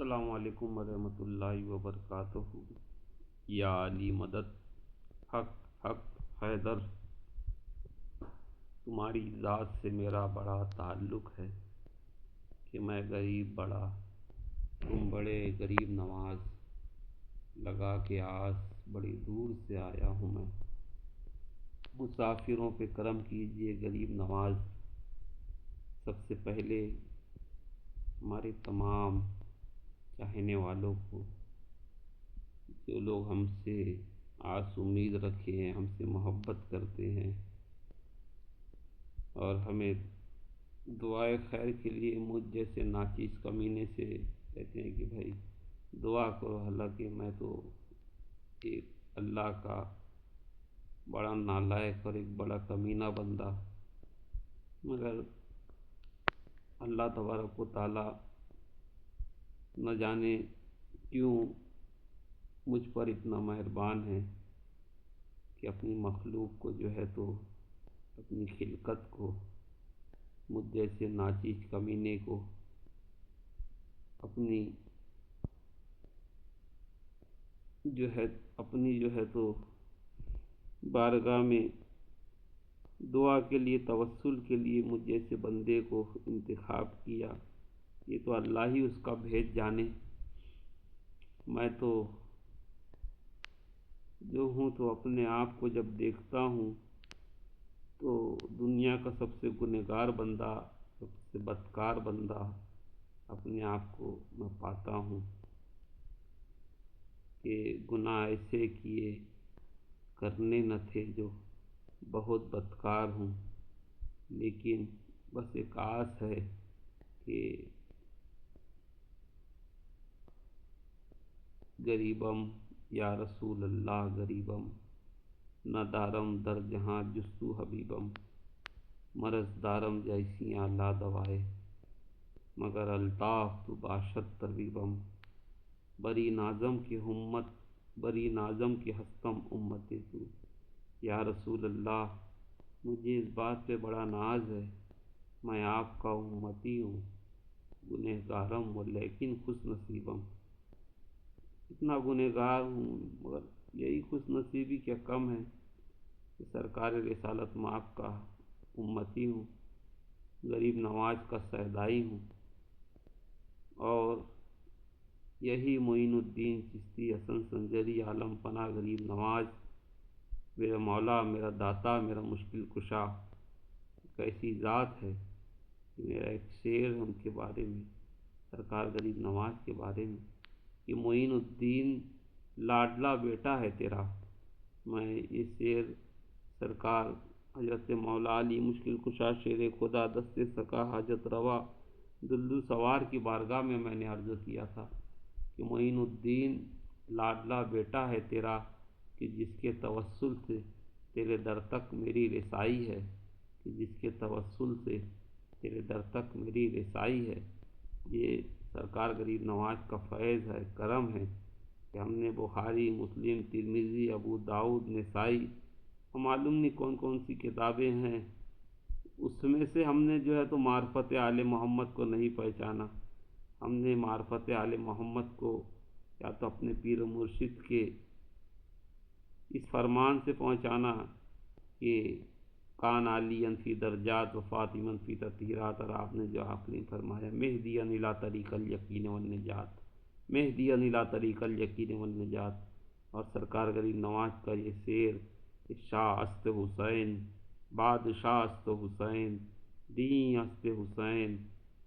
السلام علیکم ورحمۃ اللہ وبرکاتہ۔ یا علی مدد، حق حق حیدر، تمہاری ذات سے میرا بڑا تعلق ہے کہ میں غریب بڑا، تم بڑے غریب نواز، لگا کے آس بڑی دور سے آیا ہوں میں، مسافروں پہ کرم کیجئے غریب نواز۔ سب سے پہلے ہمارے تمام چاہنے والوں کو، جو لوگ ہم سے آس امید رکھے ہیں، ہم سے محبت کرتے ہیں اور ہمیں دعائے خیر کے لیے مجھ جیسے ناچیز کمینے سے کہتے ہیں کہ بھائی دعا کرو، حالانکہ میں تو ایک اللہ کا بڑا نالائق اور ایک بڑا کمینہ بندہ، مگر اللہ تبارک و تعالی نہ جانے کیوں مجھ پر اتنا مہربان ہے کہ اپنی مخلوق کو جو ہے تو اپنی خلقت کو، مجھ جیسے ناچیز کمینے کو اپنی جو ہے تو بارگاہ میں دعا کے لیے، توسل کے لیے مجھ جیسے بندے کو انتخاب کیا۔ یہ تو اللہ ہی اس کا بھید جانے۔ میں تو جو ہوں تو اپنے آپ کو جب دیکھتا ہوں تو دنیا کا سب سے گنہگار بندہ، سب سے بدکار بندہ اپنے آپ کو میں پاتا ہوں کہ گناہ ایسے کیے کرنے نہ تھے جو بہت بدکار ہوں، لیکن بس ایک آس ہے کہ غریبم یا رسول اللہ غریبم، نہ دارم در جہاں جستو حبیبم، مرض دارم جیسیاں لا دوائے، مگر الطاف تو باشد طبیبم، بری نازم کی ہستم امت تو۔ یا رسول اللہ، مجھے اس بات پہ بڑا ناز ہے، میں آپ کا امتی ہوں، گنہگارم و لیکن خوش نصیبم۔ اتنا گنہگار ہوں مگر یہی خوش نصیبی کیا کم ہے کہ سرکار رسالت مآب کا امتی ہوں، غریب نواز کا سیدائی ہوں، اور یہی معین الدین چشتی حسن سنجری عالم پناہ غریب نواز، میرا مولا، میرا داتا، میرا مشکل کشا، ایک ایسی ذات ہے کہ میرا ایک شعر ہے ان کے بارے میں، سرکار غریب نواز کے بارے میں، کہ معین الدین لاڈلا بیٹا ہے تیرا۔ میں یہ شعر سرکار حضرت مولا علی مشکل کشا شیر خدا دست سکا حاجت روا دلدل سوار کی بارگاہ میں نے عرض کیا تھا کہ معین الدین لاڈلا بیٹا ہے تیرا، کہ جس کے توسل سے تیرے در تک میری رسائی ہے، کہ جس کے توسل سے تیرے در تک میری رسائی ہے۔ یہ سرکار غریب نواز کا فیض ہے، کرم ہے کہ ہم نے بخاری، مسلم، ترمذی، ابو داؤد، نسائی، معلوم نہیں کون کون سی کتابیں ہیں، اس میں سے ہم نے جو ہے تو معرفت آل محمد کو نہیں پہچانا۔ ہم نے معرفت آل محمد کو یا تو اپنے پیر و مرشد کے اس فرمان سے پہنچانا کہ کان علی فی درجات و فاطمہ فی تطہیرات، اور آپ نے جو آخری فرمایا مہدی الی طریق الیقین والنجات، مہدی الی طریق الیقین والنجات، اور سرکار غریب نواز کا یہ شعر کہ شاہ است حسین، بادشاہ است حسین، دین است حسین،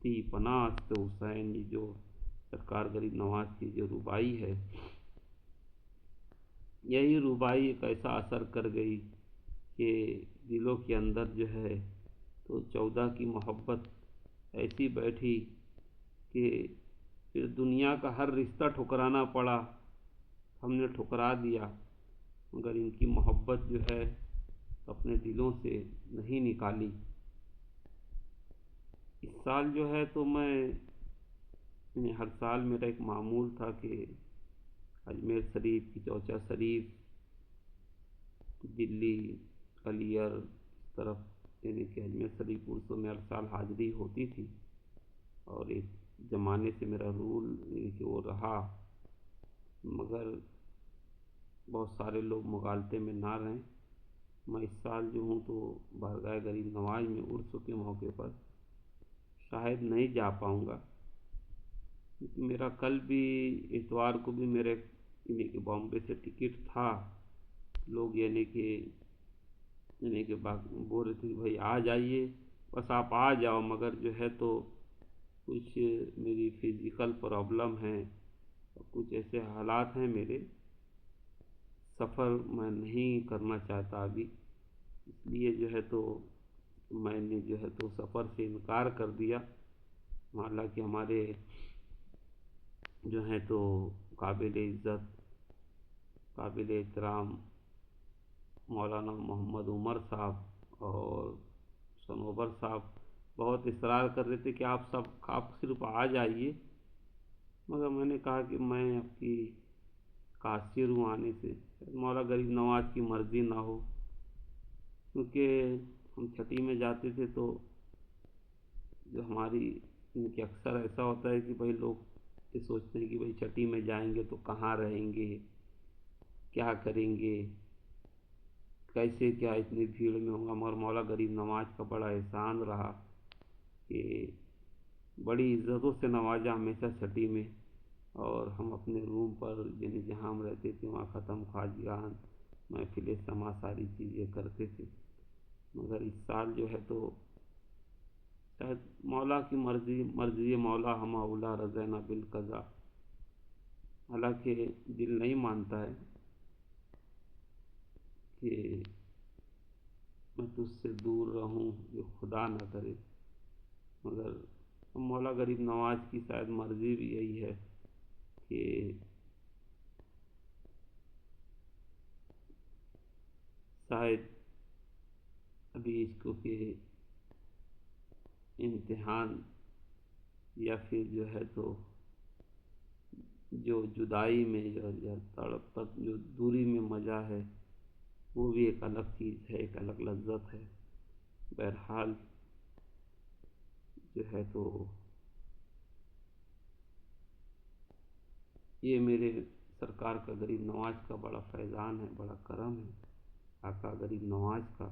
تی پناہ است حسین، یہ جو سرکار غریب نواز کی جو ربائی ہے، یہی ربائی ایک ایسا اثر کر گئی کہ دلوں کے اندر جو ہے تو 14 کی محبت ایسی بیٹھی کہ پھر دنیا کا ہر رشتہ ٹھکرانا پڑا، ہم نے ٹھکرا دیا، مگر ان کی محبت جو ہے اپنے دلوں سے نہیں نکالی۔ اس سال جو ہے تو ہر سال میرا ایک معمول تھا کہ اجمیر شریف کی چوچا شریف، دلی، علیگڑھ اس طرف، یعنی کہ اجمیر شریف پرسوں میں ہر سال حاضری ہوتی تھی، اور ایک زمانے سے میرا رول کہ وہ رہا، مگر بہت سارے لوگ مغالطے میں نہ رہیں۔ میں اس سال جو ہوں تو بارگاہ غریب نواز میں عرس کے موقع پر شاید نہیں جا پاؤں گا، کیونکہ میرا کل بھی اتوار کو بھی میرے بامبے سے ٹکٹ تھا۔ لوگ بول رہے تھے کہ بھائی آ جائیے، بس آپ آ جاؤ، مگر جو ہے تو کچھ میری فزیکل پرابلم ہیں، کچھ ایسے حالات ہیں میرے، سفر میں نہیں کرنا چاہتا ابھی، اس لیے جو ہے تو میں نے جو ہے تو سفر سے انکار کر دیا۔ حالانکہ ہمارے جو ہیں تو قابل عزت، قابل احترام مولانا محمد عمر صاحب اور صنوبر صاحب بہت اصرار کر رہے تھے کہ آپ صرف آ جائیے، مگر میں نے کہا کہ میں آپ کی قاصر ہوں آنے سے، مولا غریب نواز کی مرضی نہ ہو، کیونکہ ہم چھٹی میں جاتے تھے تو جو ہماری کہ اکثر ایسا ہوتا ہے کہ بھائی لوگ یہ سوچتے ہیں کہ بھائی چھٹی میں جائیں گے تو کہاں رہیں گے، کیا کریں گے، کیسے کیا اتنی بھیڑ میں ہوں گا، مگر مولا غریب نواز کا بڑا احسان رہا کہ بڑی عزتوں سے نوازا ہمیشہ چھٹی میں، اور ہم اپنے روم پر یعنی جہاں ہم رہتے تھے وہاں ختم خواجگان محفل سما ساری چیزیں کرتے تھے۔ مگر اس سال جو ہے تو شاید مولا کی مرضی مولا ہم اولا رضینا بالقضا، حالانکہ دل نہیں مانتا ہے کہ میں تجھ سے دور رہوں، یہ خدا نہ کرے، مگر مولا غریب نواز کی شاید مرضی بھی یہی ہے کہ شاید ابھی اس کو کہ امتحان یا پھر جو ہے تو جو جدائی میں یا تڑپ تک جو دوری میں مزہ ہے وہ بھی ایک الگ چیز ہے، ایک الگ لذت ہے۔ بہرحال جو ہے تو یہ میرے سرکار کا غریب نواز کا بڑا فیضان ہے، بڑا کرم ہے آقا غریب نواز کا۔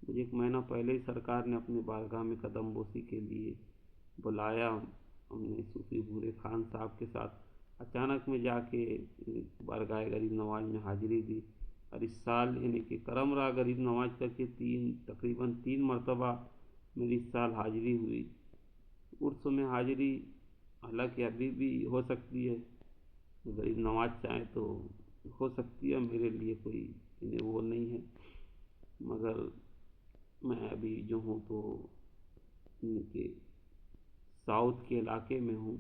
مجھے ایک مہینہ پہلے ہی سرکار نے اپنی بارگاہ میں قدم بوسی کے لیے بلایا، ہم نے صوفی بھورے خان صاحب کے ساتھ اچانک میں جا کے بارگاہ غریب نواز میں حاضری دی، اور اس سال یعنی کہ کرم رہا غریب نواز کا کہ تقریباً 3 مرتبہ میری اس سال حاضری ہوئی۔ عرس میں حاضری حالانکہ ابھی بھی ہو سکتی ہے، غریب نواز چاہیں تو ہو سکتی ہے، میرے لیے کوئی وہ نہیں ہے، مگر میں ابھی جو ہوں تو کہ ساؤتھ کے علاقے میں ہوں،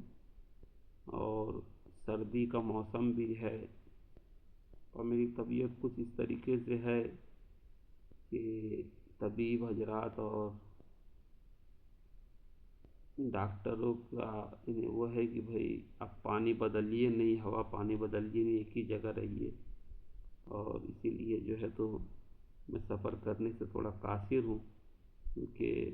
اور سردی کا موسم بھی ہے، اور میری طبیعت کچھ اس طریقے سے ہے کہ طبیب حضرات اور ڈاکٹروں کا وہ ہے کہ بھائی آپ پانی بدلیے نہیں، ہوا پانی بدلیے نہیں، ایک ہی جگہ رہیے، اور اسی لیے جو ہے تو میں سفر کرنے سے تھوڑا قاصر ہوں، کیونکہ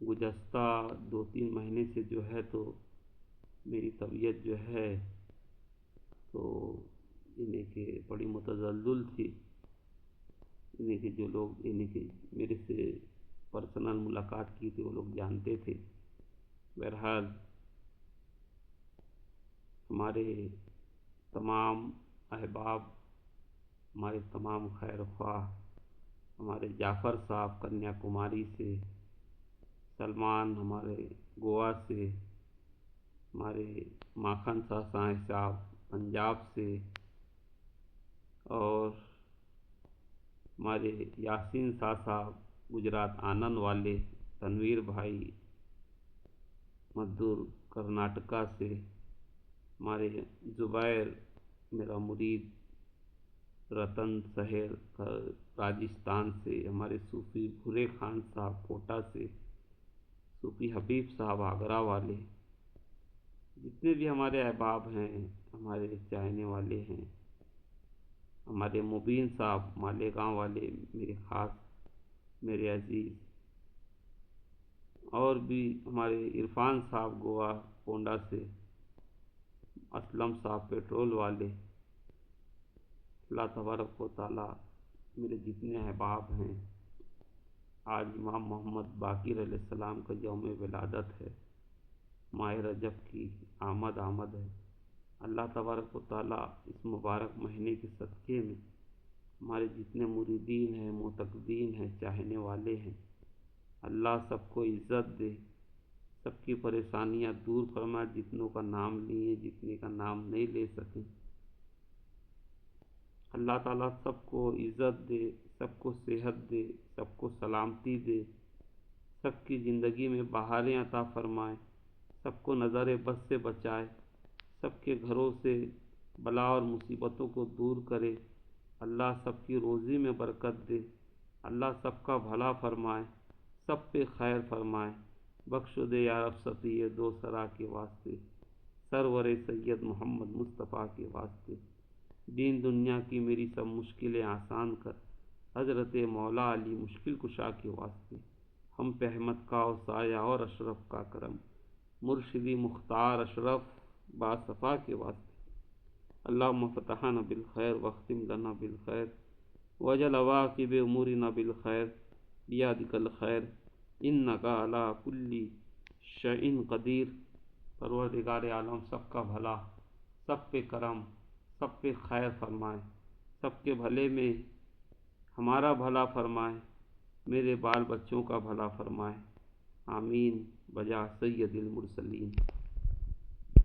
گزشتہ 2-3 مہینے سے جو ہے تو میری طبیعت جو ہے تو یعنی کہ بڑی متزلزل تھی، یعنی کہ جو لوگ یعنی کہ میرے سے پرسنل ملاقات کی تھی وہ لوگ جانتے تھے۔ بہرحال ہمارے تمام احباب، ہمارے تمام خیر خواہ، ہمارے جعفر صاحب کنیا کماری سے، سلمان ہمارے گوا سے، ہمارے ماکھن صاحب پنجاب سے، اور ہمارے یاسین صاحب گجرات آنند والے، تنویر بھائی مدور کرناٹکا سے، ہمارے زبیر میرا مرید رتن سہیل راجستھان سے، ہمارے صوفی بھورے خان صاحب کوٹا سے، صوفی حبیب صاحب آگرہ والے، جتنے بھی ہمارے احباب ہیں، ہمارے چاہنے والے ہیں، ہمارے مبین صاحب مالیگاؤں والے، میرے خاص، میرے عزیز، اور بھی ہمارے عرفان صاحب گوا پونڈا سے، اسلم صاحب پیٹرول والے، اللہ تبارک و تعالیٰ میرے جتنے احباب ہیں، آج امام محمد باقر علیہ السلام کا یوم ولادت ہے، ماہ رجب کی آمد ہے، اللہ تبارک و تعالیٰ اس مبارک مہینے کے صدقے میں ہمارے جتنے مریدین ہیں، معتقدین ہیں، چاہنے والے ہیں، اللہ سب کو عزت دے، سب کی پریشانیاں دور فرمائے، جتنوں کا نام لیے، جتنے کا نام نہیں لے سکیں، اللہ تعالیٰ سب کو عزت دے، سب کو صحت دے، سب کو سلامتی دے، سب کی زندگی میں بہاریں عطا فرمائے، سب کو نظر بد سے بچائے، سب کے گھروں سے بلا اور مصیبتوں کو دور کرے، اللہ سب کی روزی میں برکت دے، اللہ سب کا بھلا فرمائے، سب پہ خیر فرمائے، بخش دے یا رب صفی دو سرا کے واسطے، سرور سید محمد مصطفیٰ کے واسطے، دین دنیا کی میری سب مشکلیں آسان کر، حضرت مولا علی مشکل کشا کے واسطے، ہم پہ احمد کا و سایہ اور اشرف کا کرم، مرشدی مختار اشرف باصفا کے واسطے، اللہم فتحنا بالخیر واختم لنا بالخیر وجل عواقب امورنا بالخیر بیادک الخیر انکا علی کل شیء قدیر۔ پروردگار عالم سب کا بھلا، سب پہ کرم، سب پہ خیر فرمائے، سب کے بھلے میں ہمارا بھلا فرمائے، میرے بال بچوں کا بھلا فرمائے، آمین بجا سید المرسلین۔